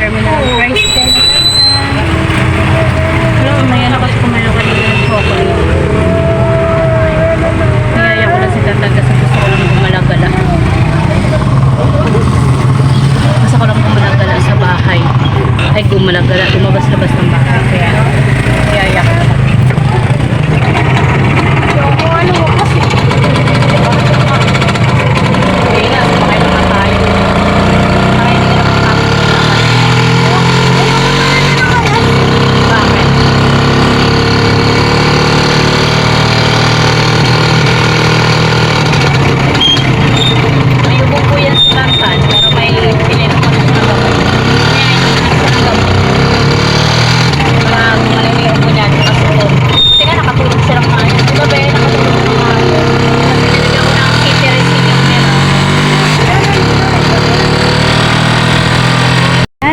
terminal price din. Pero umaya na kasi kumalo kanina ng chocolate. Niyaya ko lang si Tata kasi gusto ko lang gumalagala. Gusto ko lang gumalagala sa bahay. Ay gumalagala, lumabas-labas ng bahay. Kaya niyaya ko lang.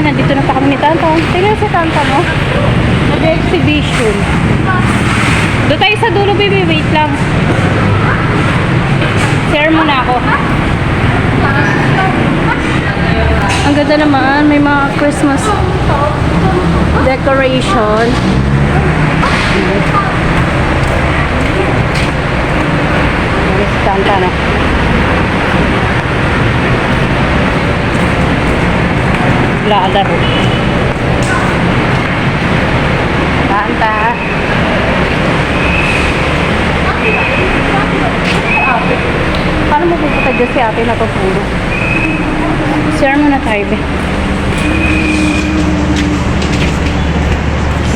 Nandito na pa kami ni Tanta. Tingnan si Tanta mo. Nag-exhibition. Doon tayo sa dulo, baby. Wait lang. Share muna ako. Ang ganda naman. May mga Christmas decoration. Si Tanta na. Lalaro. Tanta. Paano mo pupunta dyan si ate natutulog? Share mo na tayo, be.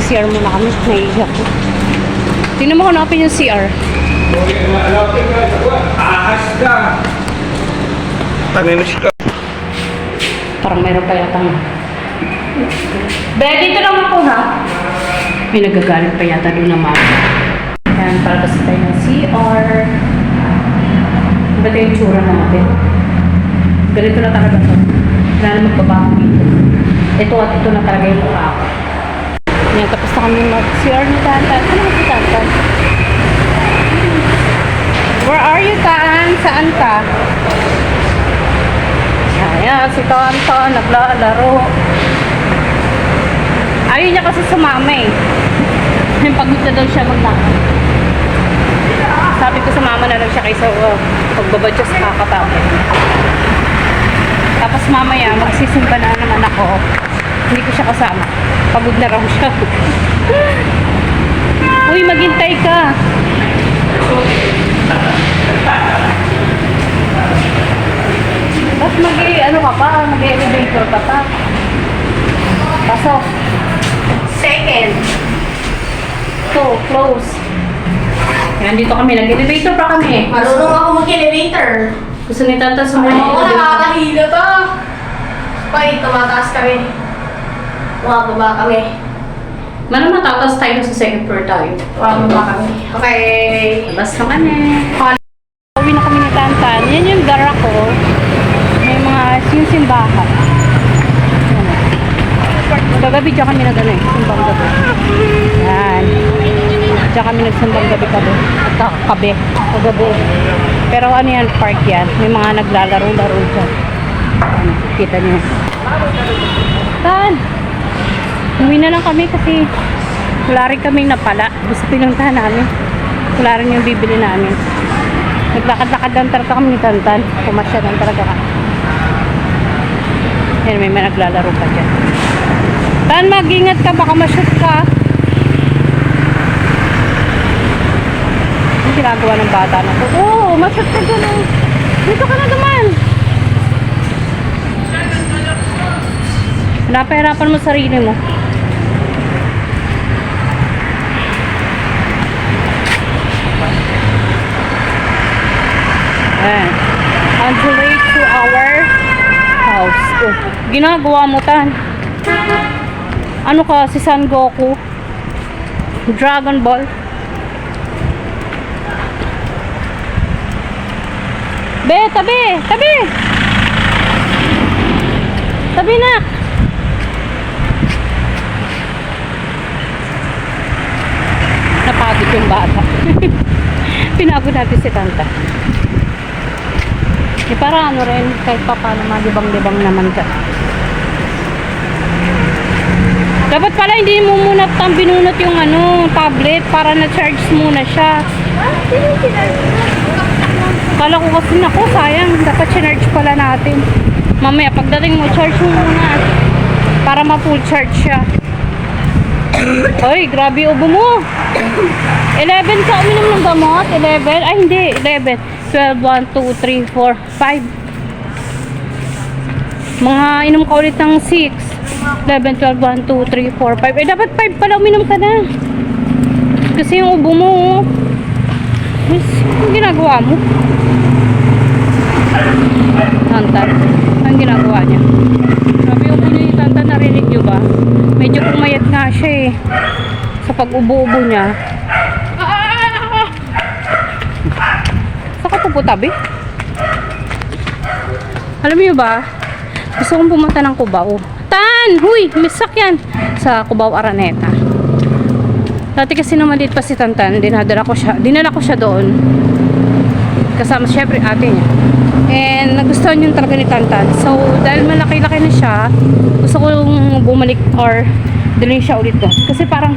CR mo na kami. Naiiyak ko. Tingnan mo kung nakapin yung CR. Ahas ka! Tangin ka. Parang meron pa yata. Be, dito naman po ha. May nagagalit pa yata doon naman. Ayan, para kasi tayo ng CR. Ba't yung tsura natin? Ganito na talaga ito. Wala na magbabago dito. Ito at ito na talaga yung mukha ako. Ayan, tapos na kami mag-CR ni Tantan. Ano ba si Tantan? Where are you, Tan? Saan ka? Ayan, si Tonton, naglalaro. Ayaw niya kasi sumama eh. Pagod na daw siya maglakad. Sabi ko sumama na lang siya kaysa pagbabadya sa kakatapos. Tapos mamaya, magsisimba na naman ako. Hindi ko siya kasama. Pagod na raw siya. Uy, maghintay ka. Tapos ano ka pa, mag-elevator ka pa. Pasok. Second. Two, close. Yan, dito kami. Nag-elevator pa kami. Marunong ako mag-elevator. Gusto ni Tata sa mga Oo, nakakahilo to. Okay, tumataas kami. Bumababa kami. Mano matatas tayo sa second floor tayo. Bumababa kami. Okay. Basta kami. Uwi na kami ni Tantan. Yan yung gara ko. May mga yung simbahan. Kagabi dyan kami nag simbang gabi. Yan. Dyan kami nagsimbang gabi kabi. Kagabi. Pero ano yan, park yan. May mga naglalaro-laro dyan. Ano, kita niyo. Tan! Uwi na lang kami kasi wala rin kaming napala. Gusto pinuntahan namin. Wala rin yung bibili namin. Naglakad-lakad lang talaga kami ni Tantan. Pumasya lang talaga kami. Yan, may naglalaro pa dyan. Tan, mag-ingat ka. Baka ma-shoot ka. Yung ginagawa ng bata na to. Oo, ma-shoot ka dyan. Oh. Dito ka na naman. Napahirapan mo sarili mo. Ayan. On the way to our house. Oh, ginagawa mo, Tan. Ano ka, si Son Goku? Dragon Ball? Be, tabi! Tabi! Tabi na! Napagod yung bata. Pinagod natin si Tanta. Para ano rin, kahit pa paano, malibang-libang naman ka. Dapat pala hindi mo muna binunot yung tablet para na-charge muna siya. Kala ko kasi nako, sayang. Dapat charge pala natin. Mamaya pagdating mo, charge mo muna. Para ma-full charge siya. Ay, grabe ubo mo. 11 ka uminom ng gamot? 11? Ay, hindi. 11. 12, 1, 2, 3, 4, 5. Mga inom ka ulit ng 6. 11, 12, 1, 2, 3, 4, 5. Eh, dapat 5 pala uminom ka na. Kasi yung ubo mo, yes, yung ginagawa mo. Tantan. Ang ginagawa niya. Sabi yung ubo niya yung Tantan, narinig nyo ba? Medyo pumayat nga siya eh. Sa pag-ubo-ubo niya. Saan ka puputabi? Alam niyo ba? Gusto kong pumunta ng Cubao. Tan! Huy! Misak yan! Sa Cubao, Araneta. Dati kasi naman dito pa si Tantan. Dinala ko siya doon. Kasama syempre ate niya. And nagustuhan yun talaga ni Tantan. So, dahil malaki-laki na siya, gusto kong bumalik or dalhin siya ulit doon. Kasi parang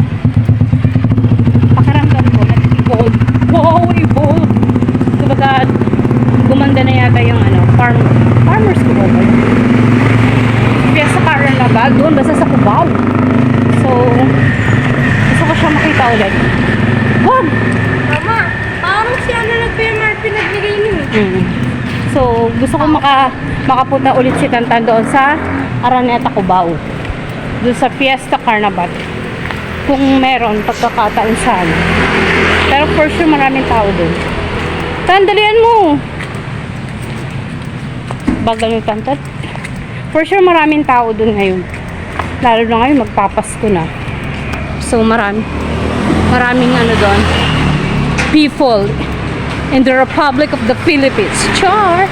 pakiramdam ko, nag-evolve. Wow, evolve! Kumbaga, gumanda na yata yung farmers ko ba? Kaya sa Carnaval, doon basta sa Cubao. So, gusto ko siya makita ulit. Wag! Mama, parang siya na nag-PMR pinagbigay niyo. So, gusto ko makapunta ulit si Tantan doon sa Araneta, Cubao. Doon sa Fiesta Carnaval. Kung meron, pagkakataon sana. Pero for sure, maraming tao doon. Tandalian mo! Bagal yung Tantan. For sure, maraming tao doon ngayon. Lalo na ngayon, magpapasko na. So, maraming doon. People in the Republic of the Philippines. Char!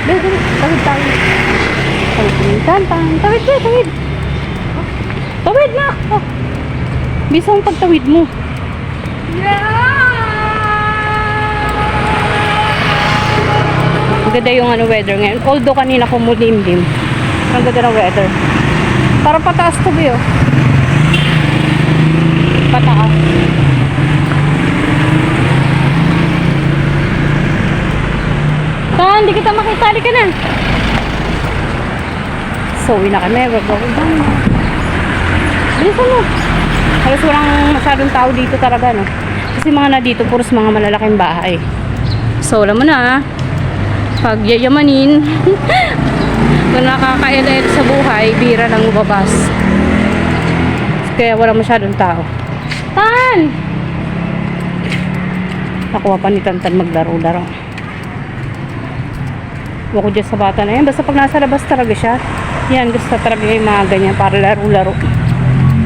Tawid tayo. Tantan. Tawid. Tawid na! Oh. Bisa ang pagtawid mo. Maganda yung weather ngayon. Although kanina kumulimlim. Ang ganda ng weather. Para pataas to ba yun? Pataas. Hindi kita makita. Hali ka na. So, uwi na kami. We're going down. Bilisan mo. Halos walang masyadong tao dito talaga, no? Kasi mga na dito, puros mga malalaking bahay. So, alam mo na, pag yayamanin, kung nakaka-LL sa buhay, bira lang ubabas. Kaya walang masyadong tao. Tan! Nakuha pa ni Tantan maglaro-laro. Huwag ko dyan sa bata na yan. Basta pag nasa labas talaga siya, yan, gusto talaga yung mga ganyan para laro-laro.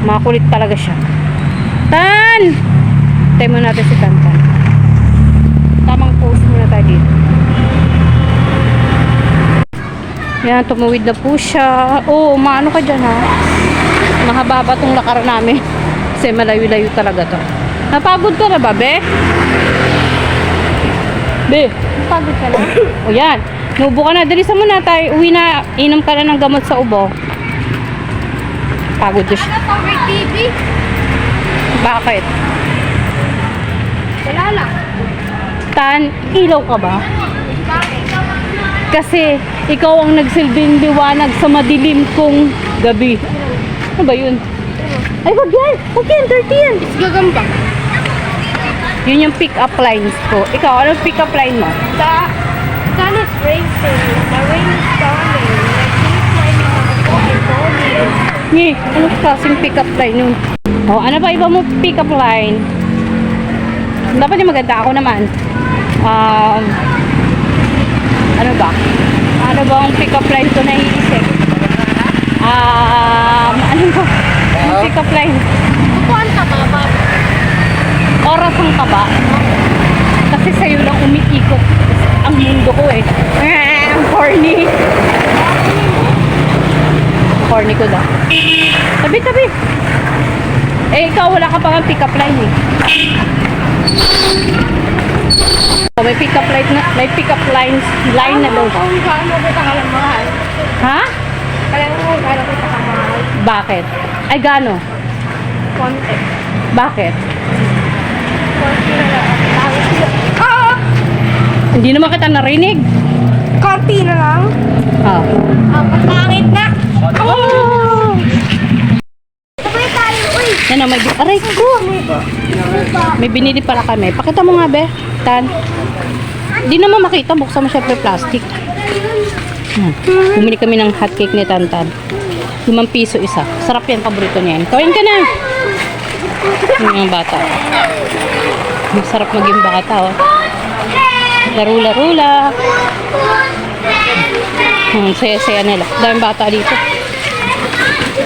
Makulit talaga siya. Tan! Tayo mo natin si Tantan. Tamang pose muna tayo dito. Yan, tumawid na po siya. Oo, maano ka dyan ha? Mahaba tong lakaran namin. Kasi malayo-layo talaga to. Napagod ka na ba, be? Be, napagod ka na? O yan, nubo ka na. Dalisan mo na tayo. Uwi na, inom ka na ng gamot sa ubo. Pagod na siya. Ano pa, may TV? Bakit? Wala lang. Tan, ilaw ka ba? Bakit? Kasi ikaw ang nagsilbing liwanag sa madilim kong gabi. Ano ba yun? Ay, wag yan! Wag yan! Dirty yan! Gagamba. Yun yung pick-up lines ko. Ikaw, anong pick-up line mo? The sun is racing. The rain is falling. I'm falling. Nye, ano klaseng pick-up line yun? O, ano ba iba mo pick-up line? Dapat yung maganda ako naman. Ano ba? Ano ba ang pick-up line ko na iisip? Ano ba? Ang pick-up line? Kukuhan ka ba, Bob? Oras ang taba. Kasi sa'yo lang umiikot ang mundo ko eh. Ang corny. Corny ko daw. Tabi. Eh, ikaw wala ka pa nga pick-up line eh. Oh, may pick-up line na, line na daw. Kung gaano ko ka mahal. Ha? Kaya mo gaano ko ka mahal. Bakit? Ay, gano? Konti. Bakit? Konti na lang. Ah! Hindi naman kita narinig. Konti na lang. Ah. Pangit na. Oh! Sabay tayo, uy! Yan na, may... Aray ko! May binili pala kami. Pakita mo nga, be. Tan. Hindi naman makita. Buksan mo syempre plastic. Bumili kami ng hotcake ni Tantan. 5 piso isa. Sarap yan. Paborito niya yan. Kain ka na. Yung mga bata. Masarap maging bata, oh. Laro-laro. Saya-saya nila. Daming bata dito.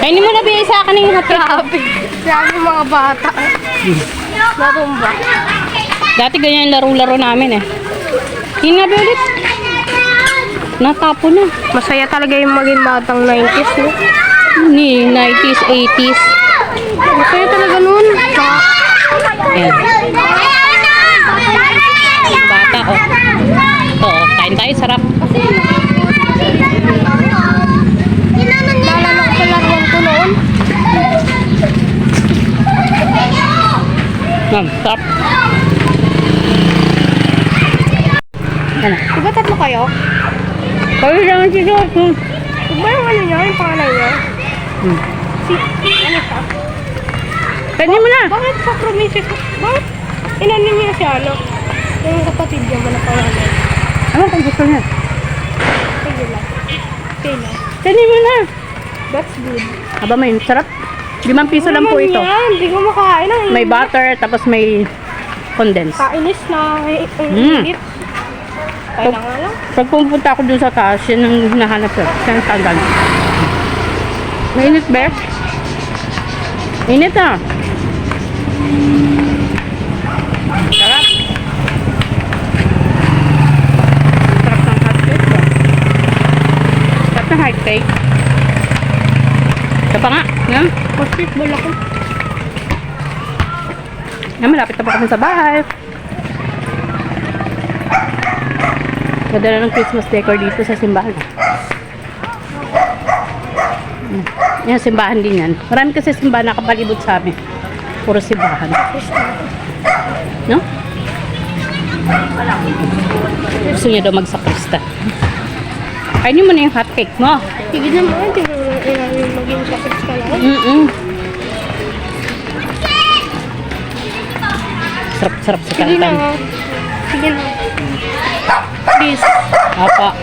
Kainin mo na, be. Isa ka na yung hotcake. Grabe mga bata. Narumba. Dati ganyan yung laro-laro namin, eh. Yun nga, be, ulit. Natapo na. Masaya talaga yung maging batang 90s, no? Ni 90s, 80s. Masaya talaga nun. Ayan. Bata, oh. Ito, oh. Kain tayo, sarap. Naalala ko sa laruan ko noon. Sarap. Ano? Diba tatlo kayo? Kayo lang si Jojo. Diba yung ano niya, yung pangalan niya? Si, ano siya? Kainin mo na. Bakit sa promises? Bakit? Inanin niya siya, ano? Yung kapatid niya mo na pangalan. Ano kung gusto niya? Sige lang. Okay na. Kainin mo na. That's good. Aba, may sarap. 5 piso lang po ito. Hindi ko makain. May butter, tapos may condensed. Kainis na. Init. Kaya na nga lang. Pag pumunta ako dun sa taas, yun ang hinahanap ko. Sa tagal. Mainit, be? Init, ah. Sarap. Sarap ng hotcake, ah. Sarap ng hotcake. Ito pa nga. Yan. Basketball ako. Yan, malapit na pa kami sa bahay. Madala ng Christmas decor dito sa simbahan. Yan, simbahan din yan. Marami kasi simbahan nakapalibot sa amin. Puro simbahan. No? Gusto niya daw magsakrista. Kainin mo na yung hotcake mo. Sige na mo. Hindi mo maging sakit ka lang. Sarap-sarap sa Sige kantan. na. Sige na. Please. Apa.